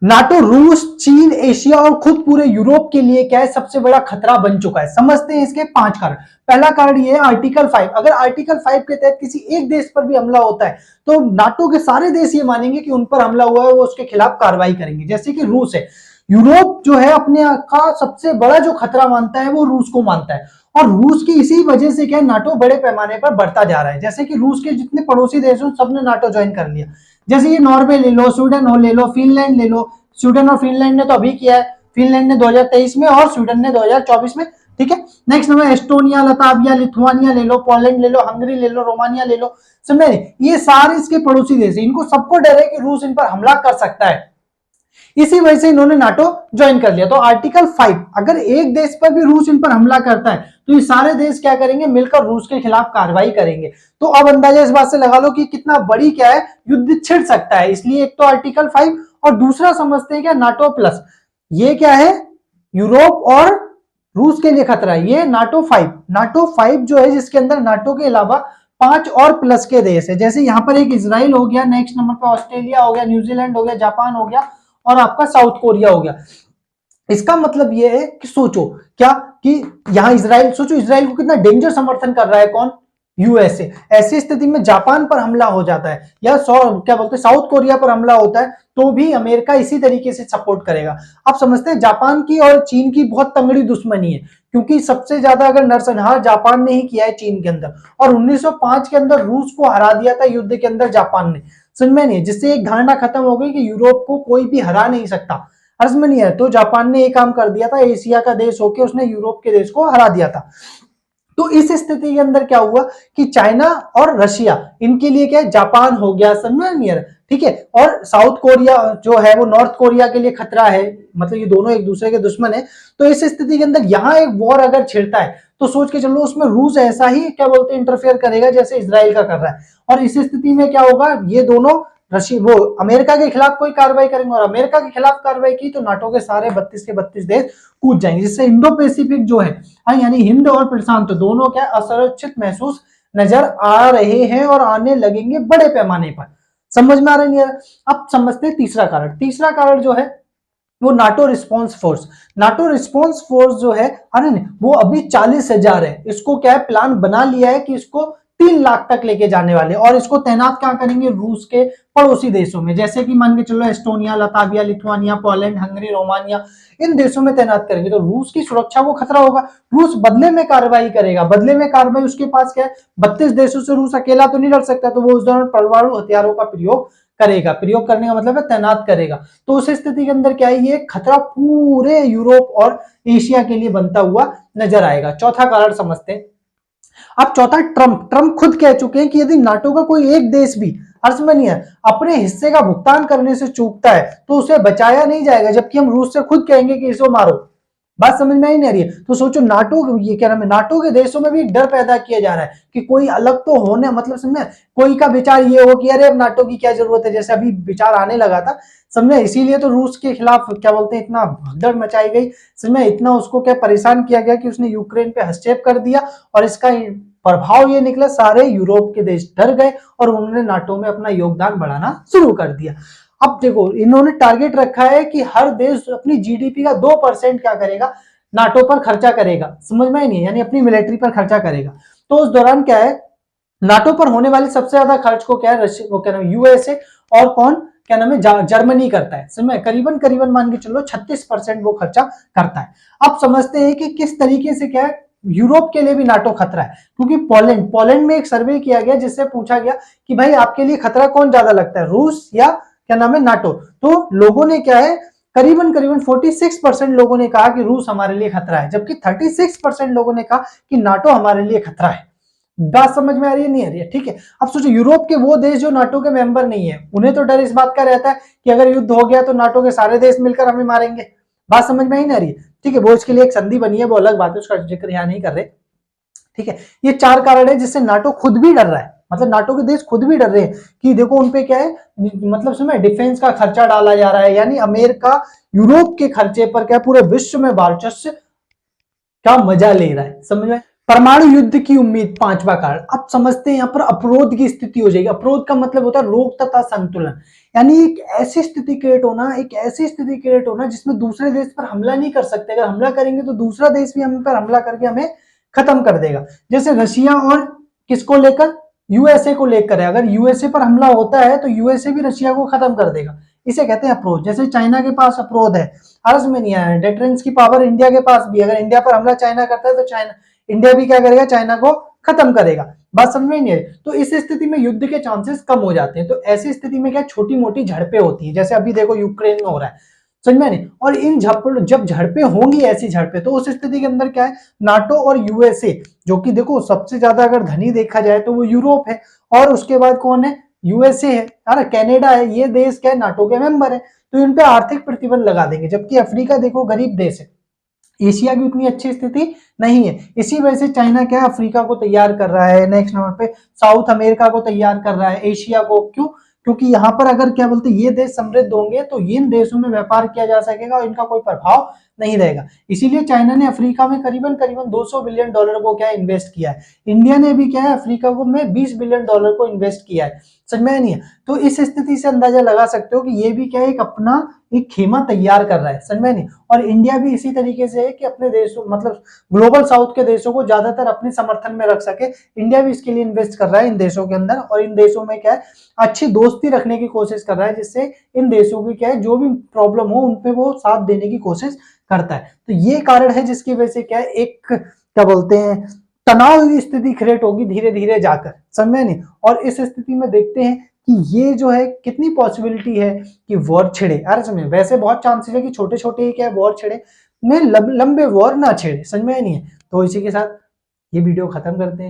NATO रूस, चीन, Asia और खुद पूरे यूरोप के लिए क्या है, सबसे बड़ा खतरा बन चुका है। समझते हैं इसके 5 कारण। पहला कारण ये है आर्टिकल 5। अगर आर्टिकल 5 के तहत किसी एक देश पर भी हमला होता है तो नाटो के सारे देश ये मानेंगे कि उन पर हमला हुआ है, वो उसके खिलाफ कार्रवाई करेंगे। जैसे कि रूस है, यूरोप जो है अपने का सबसे बड़ा जो खतरा मानता है वो रूस को मानता है, और रूस की इसी वजह से क्या है, नाटो बड़े पैमाने पर बढ़ता जा रहा है। जैसे कि रूस के जितने पड़ोसी देश हैं सबने नाटो ज्वाइन कर लिया। जैसे ये नॉर्वे ले लो, स्वीडन हो ले लो, फिनलैंड ले लो। स्वीडन और फिनलैंड ने तो अभी किया है, फिनलैंड ने 2023 में और स्वीडन ने 2024 में। ठीक है, next number Estonia, Latvia, Lithuania ले लो, पोलैंड ले लो, हंगरी ले लो, रोमानिया ले लो। समझे, ये सारे इसके पड़ोसी देश हैं, इनको सबको डर है कि रूस इन पर हमला कर सकता है, इसी वजह से इन्होंने नाटो ज्वाइन कर लिया। तो आर्टिकल 5, अगर एक देश पर भी रूस इन पर हमला करता है तो ये सारे देश क्या करेंगे, मिलकर रूस के खिलाफ कार्रवाई करेंगे। तो अब अंदाजा इस बात से लगा लो कि कितना बड़ी क्या है, युद्ध छिड़ सकता है। इसलिए एक तो आर्टिकल 5, और दूसरा समझते हैं क्या, नाटो प्लस। ये क्या है, यूरोप और रूस के लिए खतरा है, ये नाटो 5। नाटो 5 जो है, जिसके अंदर नाटो के अलावा 5 और प्लस के देश है। जैसे यहां पर एक इजराइल हो गया, नेक्स्ट नंबर पर ऑस्ट्रेलिया हो गया, न्यूजीलैंड हो गया, जापान हो गया, और आपका साउथ कोरिया हो गया। इसका मतलब यह है कि सोचो क्या, कि यहां इजराइल, सोचो इजराइल को कितना डेंजर समर्थन कर रहा है, कौन, यूएसए। ऐसी स्थिति में जापान पर हमला हो जाता है या क्या बोलते हैं, साउथ कोरिया पर हमला होता है, तो भी अमेरिका इसी तरीके से सपोर्ट करेगा। आप समझते हैं जापान की और चीन की बहुत तंगड़ी दुश्मनी है, क्योंकि सबसे ज्यादा अगर नरसंहार जापान ने ही किया है चीन के अंदर, और 1905 के अंदर रूस को हरा दिया था युद्ध के अंदर जापान ने। समझ में नहीं है, जिससे एक धारणा खत्म हो गई कि यूरोप को कोई भी हरा नहीं सकता। अर्ज में नहीं है, तो जापान ने एक काम कर दिया था, एशिया का देश होकर उसने यूरोप के देश को हरा दिया था। तो इस स्थिति के अंदर क्या हुआ कि चाइना और रशिया, इनके लिए क्या है, जापान हो गया, समझ नहीं है, ठीक है, और साउथ कोरिया जो है वो नॉर्थ कोरिया के लिए खतरा है, मतलब ये दोनों एक दूसरे के दुश्मन है। तो इस स्थिति के अंदर यहां एक वॉर अगर छिड़ता है तो सोच के चलो उसमें रूस ऐसा ही क्या बोलते हैं इंटरफेयर करेगा जैसे इजराइल का कर रहा है, और इस स्थिति में क्या होगा, ये दोनों वो अमेरिका के खिलाफ कोई कार्रवाई करेंगे, और अमेरिका के खिलाफ कार्रवाई की तो नाटो के सारे 32 के 32 देश कूद जाएंगे, जिससे इंडो पैसिफिक जो है, यानी हिंद और प्रशांत, तो दोनों क्या असुरक्षित महसूस नजर आ रहे हैं और आने लगेंगे बड़े पैमाने पर। समझ में आ रहा है? अब समझते हैं तीसरा कारण। तीसरा कारण जो है वो NATO response force. NATO response force जो है, अरे नहीं, वो अभी 40,000 है। इसको क्या है, प्लान बना लिया है कि इसको 3 लाख तक लेके जाने वाले, और इसको तैनात क्या करेंगे, रूस के पड़ोसी देशों में, जैसे कि मान के चलो Estonia, Latvia, Lithuania, Poland, Hungary, Romania, इन देशों में तैनात करेंगे। तो रूस की सुरक्षा को खतरा होगा, रूस बदले में कार्रवाई करेगा। बदले में कार्रवाई उसके पास क्या है, 32 देशों से रूस अकेला तो नहीं लड़ सकता, तो वो उस दौरान परमाणु हथियारों का प्रयोग करेगा। प्रयोग करने का मतलब है तैनात करेगा। तो उस स्थिति के अंदर क्या है, ये खतरा पूरे यूरोप और एशिया के लिए बनता हुआ नजर आएगा। चौथा कारण समझते हैं। अब चौथा, ट्रंप खुद कह चुके हैं कि यदि नाटो का कोई एक देश भी अर्थ में नहीं है, अपने हिस्से का भुगतान करने से चूकता है तो उसे बचाया नहीं जाएगा, जबकि हम रूस से खुद कहेंगे कि इसको मारो। बात समझ में ही नहीं आ रही है? तो सोचो, नाटो, ये क्या नाम है, नाटो के देशों में भी डर पैदा किया जा रहा है कि कोई अलग तो होने, मतलब समझे, कोई का विचार ये हो कि अरे अब नाटो की क्या जरूरत है, जैसे अभी विचार आने लगा था, समझे। इसीलिए तो रूस के खिलाफ क्या बोलते हैं इतना भगदड़ मचाई गई, समझे, इतना उसको क्या परेशान किया गया कि उसने यूक्रेन पे हस्तक्षेप कर दिया, और इसका प्रभाव ये निकला, सारे यूरोप के देश डर गए और उन्होंने नाटो में अपना योगदान बढ़ाना शुरू कर दिया। अब देखो, इन्होंने टारगेट रखा है कि हर देश अपनी जीडीपी का 2% क्या करेगा, नाटो पर खर्चा करेगा। समझ में ही नहीं, यानी अपनी मिलिट्री पर खर्चा करेगा। तो उस दौरान क्या है, नाटो पर होने वाले सबसे ज्यादा खर्च को क्या है, रशिया, वो क्या नाम है, यूएसए, और कौन, क्या नाम है, जर्मनी करता है। समझ में, करीबन मान के चलो 36% वो खर्चा करता है। अब समझते हैं कि किस तरीके से क्या है, यूरोप के लिए भी नाटो खतरा है, क्योंकि पोलैंड में एक सर्वे किया गया जिससे पूछा गया कि भाई आपके लिए खतरा कौन ज्यादा लगता है, रूस या क्या नाम है, नाटो। तो लोगों ने क्या है, करीबन 46% लोगों ने कहा कि रूस हमारे लिए खतरा है, जबकि 36% लोगों ने कहा कि नाटो हमारे लिए खतरा है। बात समझ में आ रही है, नहीं आ रही है? ठीक है। अब सोचो, यूरोप के वो देश जो नाटो के मेंबर नहीं है, उन्हें तो डर इस बात का रहता है कि अगर युद्ध हो गया तो नाटो के सारे देश मिलकर हमें मारेंगे। बात समझ में ही नहीं आ रही है? ठीक है, वो इसके लिए एक संधि बनी है, वो अलग बात है, उसका जिक्र यहाँ नहीं कर रहे। ठीक है, ये 4 कारण है जिससे नाटो खुद भी डर रहा है, मतलब नाटो के देश खुद भी डर रहे हैं कि देखो उनपे क्या है, मतलब समझ, डिफेंस का खर्चा डाला जा रहा है, यानी अमेरिका यूरोप के खर्चे पर क्या पूरे विश्व में वर्चस्व का मजा ले रहा है। समझ में? परमाणु युद्ध की उम्मीद, पांचवा कारण। अब समझते हैं यहाँ पर अपरोध की स्थिति हो जाएगी। अपरोध का मतलब होता है रोक तथा संतुलन, यानी एक ऐसी स्थिति क्रिएट होना, एक ऐसी स्थिति क्रिएट होना जिसमें दूसरे देश पर हमला नहीं कर सकते। अगर हमला करेंगे तो दूसरा देश भी हम पर हमला करके हमें खत्म कर देगा। जैसे रशिया और किसको लेकर, यूएसए को लेकर है। अगर यूएसए पर हमला होता है तो यूएसए भी रशिया को खत्म कर देगा। इसे कहते हैं अप्रोच। जैसे चाइना के पास अप्रोच है, अर्ज में नहीं आया, डेटरेंस की पावर इंडिया के पास भी। अगर इंडिया पर हमला चाइना करता है तो चाइना, इंडिया भी क्या करेगा, चाइना को खत्म करेगा। बात समझ में नहीं है। तो इस स्थिति में युद्ध के चांसेस कम हो जाते हैं। तो ऐसी स्थिति में क्या छोटी मोटी झड़पें होती है, जैसे अभी देखो यूक्रेन में हो रहा है, समझ में नहीं। और इन जब झड़पें होंगी, ऐसी झड़पें, तो उस स्थिति के अंदर क्या है, नाटो और यूएसए, जो कि देखो सबसे ज्यादा अगर धनी देखा जाए तो वो यूरोप है, और उसके बाद कौन है, यूएसए है, कनाडा है, ये देश क्या है, नाटो के मेंबर है। तो इन पे आर्थिक प्रतिबंध लगा देंगे। जबकि अफ्रीका देखो गरीब देश है, एशिया की उतनी अच्छी स्थिति नहीं है। इसी वजह से चाइना क्या है, अफ्रीका को तैयार कर रहा है, नेक्स्ट नंबर पे साउथ अमेरिका को तैयार कर रहा है, एशिया को। क्यों? क्योंकि यहाँ पर अगर क्या बोलते ये देश समृद्ध होंगे तो इन देशों में व्यापार किया जा सकेगा और इनका कोई प्रभाव नहीं रहेगा। इसीलिए चाइना ने अफ्रीका में करीबन करीबन 200 बिलियन डॉलर को क्या इन्वेस्ट किया है। इंडिया ने भी क्या है, अफ्रीका को में 20 बिलियन डॉलर को इन्वेस्ट किया है। समझ में नहीं है। तो इस स्थिति से अंदाजा लगा सकते हो कि ये भी क्या है, एक अपना एक खेमा तैयार कर रहा है। समझ में नहीं। और इंडिया भी इसी तरीके से है कि अपने देशों, मतलब ग्लोबल साउथ के देशों को ज्यादातर अपने समर्थन में रख सके। इंडिया भी इसके लिए इन्वेस्ट कर रहा है इन देशों के अंदर, और इन देशों में क्या है, अच्छी दोस्ती रखने की कोशिश कर रहा है, जिससे इन देशों की क्या है, जो भी प्रॉब्लम हो उन पे वो साथ देने की कोशिश करता है। तो ये कारण है जिसकी वजह से क्या है, एक क्या बोलते हैं, तनाव की स्थिति क्रिएट होगी धीरे धीरे जाकर। समझ नहीं। और इस स्थिति में देखते हैं कि ये जो है कितनी पॉसिबिलिटी है कि वॉर छिड़े। अरे समझे, वैसे बहुत चांसेस है कि छोटे छोटे ही क्या है वॉर छिड़े, में लंबे वॉर ना छेड़े। समझ में नहीं है। तो इसी के साथ ये वीडियो खत्म करते हैं।